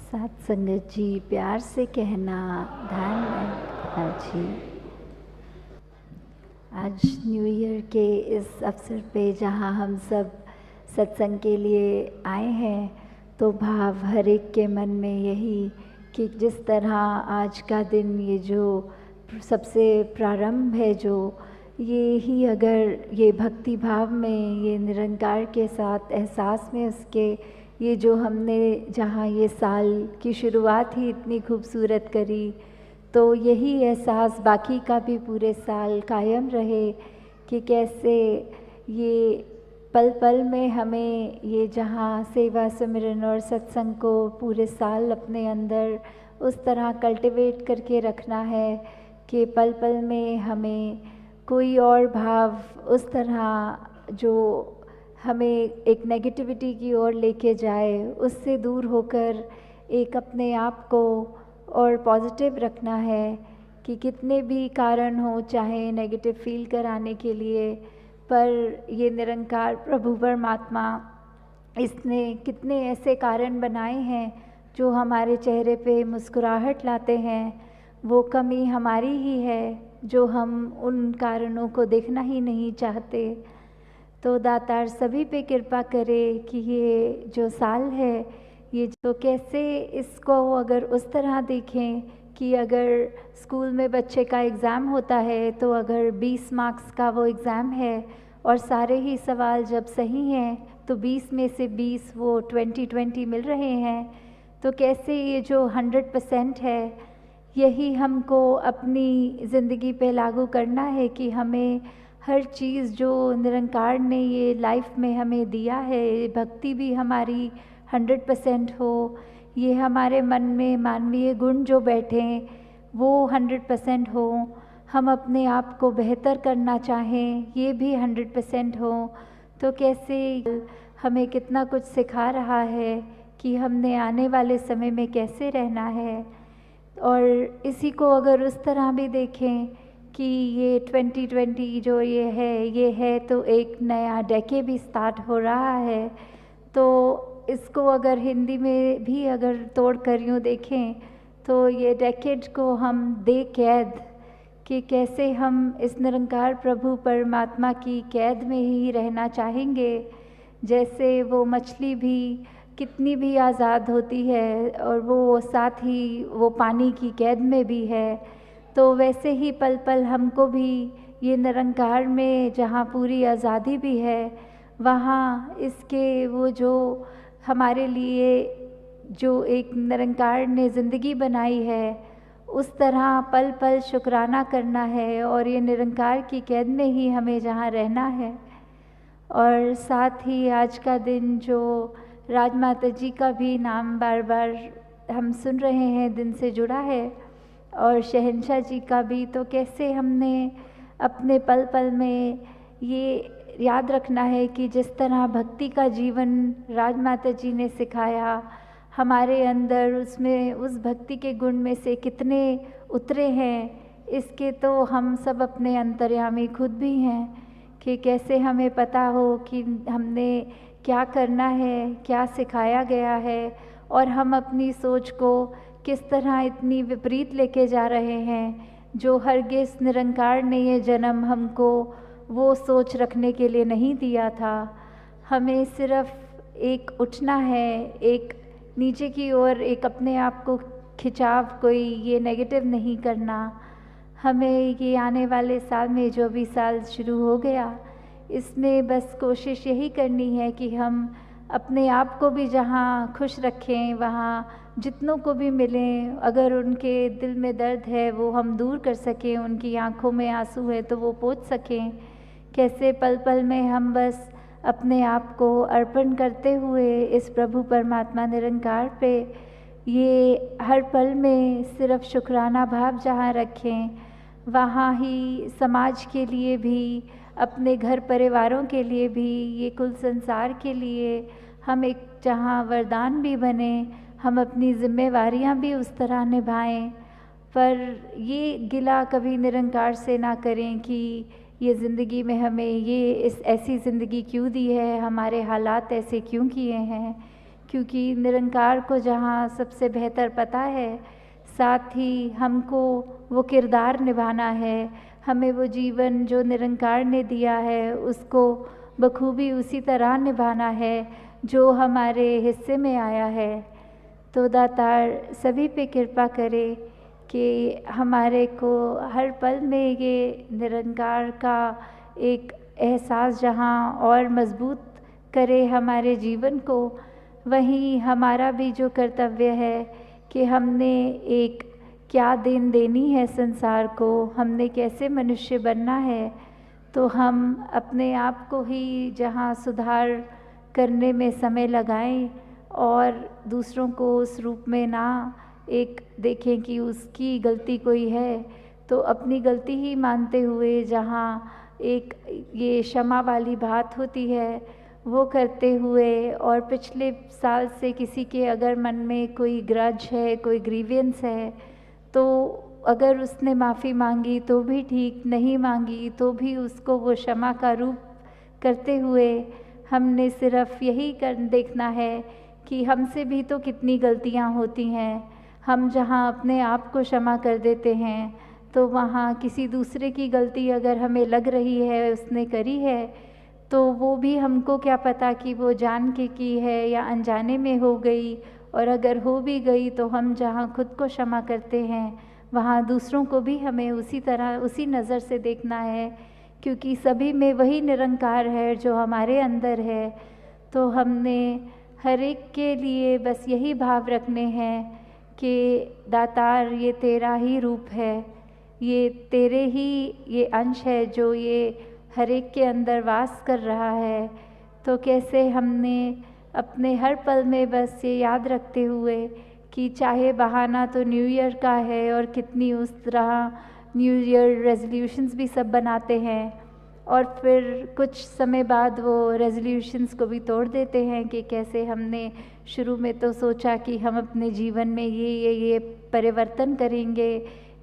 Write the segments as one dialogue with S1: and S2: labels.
S1: साथ संगत जी, प्यार से कहना, ध्यान रखना जी। आज न्यू ईयर के इस अवसर पे जहाँ हम सब सत्संग के लिए आए हैं, तो भाव हर एक के मन में यही कि जिस तरह आज का दिन ये जो सबसे प्रारंभ है, जो ये ही अगर ये भक्ति भाव में, ये निरंकार के साथ एहसास में उसके, ये जो हमने जहाँ ये साल की शुरुआत ही इतनी खूबसूरत करी, तो यही एहसास बाकी का भी पूरे साल कायम रहे कि कैसे ये पल पल में हमें ये जहाँ सेवा सिमरन और सत्संग को पूरे साल अपने अंदर उस तरह कल्टीवेट करके रखना है कि पल पल में हमें कोई और भाव उस तरह जो हमें एक नेगेटिविटी की ओर लेके जाए, उससे दूर होकर एक अपने आप को और पॉजिटिव रखना है कि कितने भी कारण हो चाहे नेगेटिव फील कराने के लिए, पर ये निरंकार प्रभु परमात्मा इसने कितने ऐसे कारण बनाए हैं जो हमारे चेहरे पे मुस्कुराहट लाते हैं। वो कमी हमारी ही है जो हम उन कारणों को देखना ही नहीं चाहते। तो दातार सभी पे कृपा करे कि ये जो साल है, ये जो कैसे इसको अगर उस तरह देखें कि अगर स्कूल में बच्चे का एग्ज़ाम होता है तो अगर 20 मार्क्स का वो एग्ज़ाम है और सारे ही सवाल जब सही हैं तो 20 में से 20 वो 20-20 मिल रहे हैं, तो कैसे ये जो 100% है यही हमको अपनी ज़िंदगी पे लागू करना है कि हमें हर चीज़ जो निरंकार ने ये लाइफ में हमें दिया है, भक्ति भी हमारी 100% हो, ये हमारे मन में मानवीय गुण जो बैठे वो 100% हो, हम अपने आप को बेहतर करना चाहें ये भी 100% हो, तो कैसे हमें कितना कुछ सिखा रहा है कि हमने आने वाले समय में कैसे रहना है। और इसी को अगर उस तरह भी देखें कि ये 2020 जो ये है तो एक नया डेकेड भी स्टार्ट हो रहा है, तो इसको अगर हिंदी में भी अगर तोड़ कर यूँ देखें तो ये डेकेड को हम दे कैद कि कैसे हम इस निरंकार प्रभु परमात्मा की कैद में ही रहना चाहेंगे। जैसे वो मछली भी कितनी भी आज़ाद होती है और वो साथ ही वो पानी की कैद में भी है, तो वैसे ही पल पल हमको भी ये निरंकार में जहाँ पूरी आज़ादी भी है, वहाँ इसके वो जो हमारे लिए जो एक निरंकार ने ज़िंदगी बनाई है, उस तरह पल पल शुक्राना करना है और ये निरंकार की कैद में ही हमें जहाँ रहना है। और साथ ही आज का दिन जो राजमाता जी का भी नाम बार बार हम सुन रहे हैं दिन से जुड़ा है, और शहंशाह जी का भी, तो कैसे हमने अपने पल पल में ये याद रखना है कि जिस तरह भक्ति का जीवन राजमाता जी ने सिखाया हमारे अंदर, उसमें उस भक्ति के गुण में से कितने उतरे हैं, इसके तो हम सब अपने अंतर्यामी खुद भी हैं कि कैसे हमें पता हो कि हमने क्या करना है, क्या सिखाया गया है, और हम अपनी सोच को किस तरह इतनी विपरीत लेके जा रहे हैं, जो हरगिज़ निरंकार ने ये जन्म हमको वो सोच रखने के लिए नहीं दिया था। हमें सिर्फ एक उठना है, एक नीचे की ओर एक अपने आप को खिंचाव, कोई ये नेगेटिव नहीं करना। हमें ये आने वाले साल में जो भी साल शुरू हो गया, इसमें बस कोशिश यही करनी है कि हम अपने आप को भी जहाँ खुश रखें, वहाँ जितनों को भी मिलें, अगर उनके दिल में दर्द है वो हम दूर कर सकें, उनकी आँखों में आंसू है तो वो पोंछ सकें। कैसे पल पल में हम बस अपने आप को अर्पण करते हुए इस प्रभु परमात्मा निरंकार पे ये हर पल में सिर्फ शुक्राना भाव जहाँ रखें, वहाँ ही समाज के लिए भी, अपने घर परिवारों के लिए भी, ये कुल संसार के लिए हम एक जहाँ वरदान भी बने, हम अपनी जिम्मेवारियाँ भी उस तरह निभाएं। पर ये गिला कभी निरंकार से ना करें कि ये ज़िंदगी में हमें ये ऐसी ज़िंदगी क्यों दी है, हमारे हालात ऐसे क्यों किए हैं क्योंकि निरंकार को जहाँ सबसे बेहतर पता है, साथ ही हमको वो किरदार निभाना है, हमें वो जीवन जो निरंकार ने दिया है उसको बखूबी उसी तरह निभाना है जो हमारे हिस्से में आया है। तो दातार सभी पे कृपा करे कि हमारे को हर पल में ये निरंकार का एक एहसास जहाँ और मजबूत करे हमारे जीवन को, वहीं हमारा भी जो कर्तव्य है कि हमने एक क्या देन देनी है संसार को, हमने कैसे मनुष्य बनना है, तो हम अपने आप को ही जहाँ सुधार करने में समय लगाएं और दूसरों को उस रूप में ना एक देखें कि उसकी गलती कोई है, तो अपनी गलती ही मानते हुए जहाँ एक ये क्षमा वाली बात होती है वो करते हुए, और पिछले साल से किसी के अगर मन में कोई ग्रज है, कोई ग्रीवियंस है, तो अगर उसने माफ़ी मांगी तो भी ठीक, नहीं मांगी तो भी उसको वो क्षमा का रूप करते हुए हमने सिर्फ यही देखना है कि हमसे भी तो कितनी गलतियां होती हैं। हम जहां अपने आप को क्षमा कर देते हैं तो वहां किसी दूसरे की गलती अगर हमें लग रही है उसने करी है, तो वो भी हमको क्या पता कि वो जान के की है या अनजाने में हो गई, और अगर हो भी गई तो हम जहाँ खुद को क्षमा करते हैं वहाँ दूसरों को भी हमें उसी तरह उसी नज़र से देखना है, क्योंकि सभी में वही निरंकार है जो हमारे अंदर है। तो हमने हर एक के लिए बस यही भाव रखने हैं कि दातार ये तेरा ही रूप है, ये तेरे ही ये अंश है जो ये हर एक के अंदर वास कर रहा है। तो कैसे हमने अपने हर पल में बस ये याद रखते हुए कि चाहे बहाना तो न्यू ईयर का है, और कितनी उस तरह न्यू ईयर रेजोल्यूशंस भी सब बनाते हैं, और फिर कुछ समय बाद वो रेजोल्यूशंस को भी तोड़ देते हैं कि कैसे हमने शुरू में तो सोचा कि हम अपने जीवन में ये परिवर्तन करेंगे,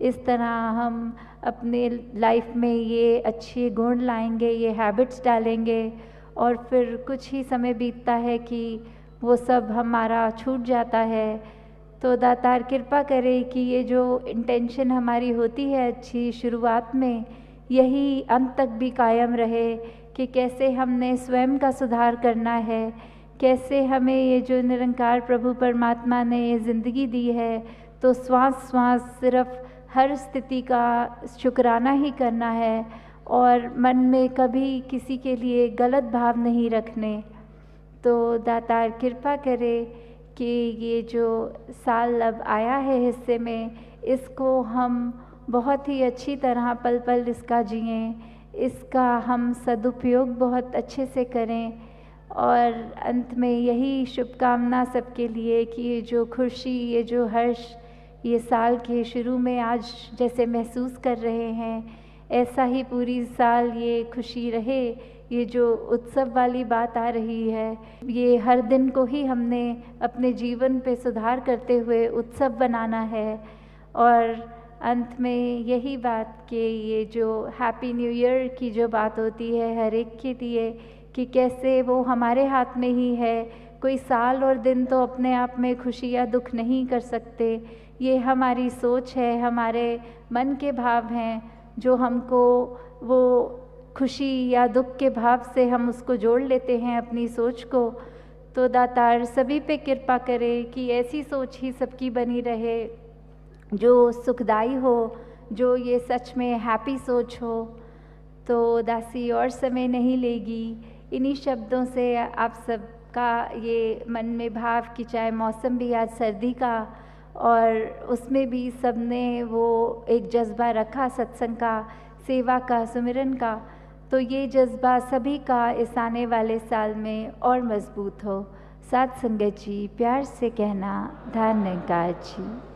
S1: इस तरह हम अपने लाइफ में ये अच्छे गुण लाएंगे, ये हैबिट्स डालेंगे, और फिर कुछ ही समय बीतता है कि वो सब हमारा छूट जाता है। तो दातार कृपा करे कि ये जो इंटेंशन हमारी होती है अच्छी शुरुआत में, यही अंत तक भी कायम रहे कि कैसे हमने स्वयं का सुधार करना है, कैसे हमें ये जो निरंकार प्रभु परमात्मा ने ये ज़िंदगी दी है, तो श्वास श्वास सिर्फ हर स्थिति का शुक्राना ही करना है, और मन में कभी किसी के लिए गलत भाव नहीं रखने। तो दातार कृपा करे कि ये जो साल अब आया है हिस्से में, इसको हम बहुत ही अच्छी तरह पल पल इसका जिएं, इसका हम सदुपयोग बहुत अच्छे से करें, और अंत में यही शुभकामना सबके लिए कि ये जो खुशी, ये जो हर्ष ये साल के शुरू में आज जैसे महसूस कर रहे हैं, ऐसा ही पूरी साल ये खुशी रहे। ये जो उत्सव वाली बात आ रही है, ये हर दिन को ही हमने अपने जीवन पे सुधार करते हुए उत्सव बनाना है। और अंत में यही बात कि ये जो हैप्पी न्यू ईयर की जो बात होती है हर एक के लिए, कि कैसे वो हमारे हाथ में ही है, कोई साल और दिन तो अपने आप में खुशी या दुख नहीं कर सकते, ये हमारी सोच है, हमारे मन के भाव हैं जो हमको वो खुशी या दुख के भाव से हम उसको जोड़ लेते हैं अपनी सोच को। तो दातार सभी पे कृपा करे कि ऐसी सोच ही सबकी बनी रहे जो सुखदाई हो, जो ये सच में हैप्पी सोच हो। तो दासी और समय नहीं लेगी, इन्हीं शब्दों से आप सबका ये मन में भाव कि चाहे मौसम भी आज सर्दी का, और उसमें भी सबने वो एक जज्बा रखा सत्संग का, सेवा का, सुमिरन का, तो ये जज्बा सभी का इस आने वाले साल में और मजबूत हो। साथ संगत जी प्यार से कहना, धन्यवाद जी।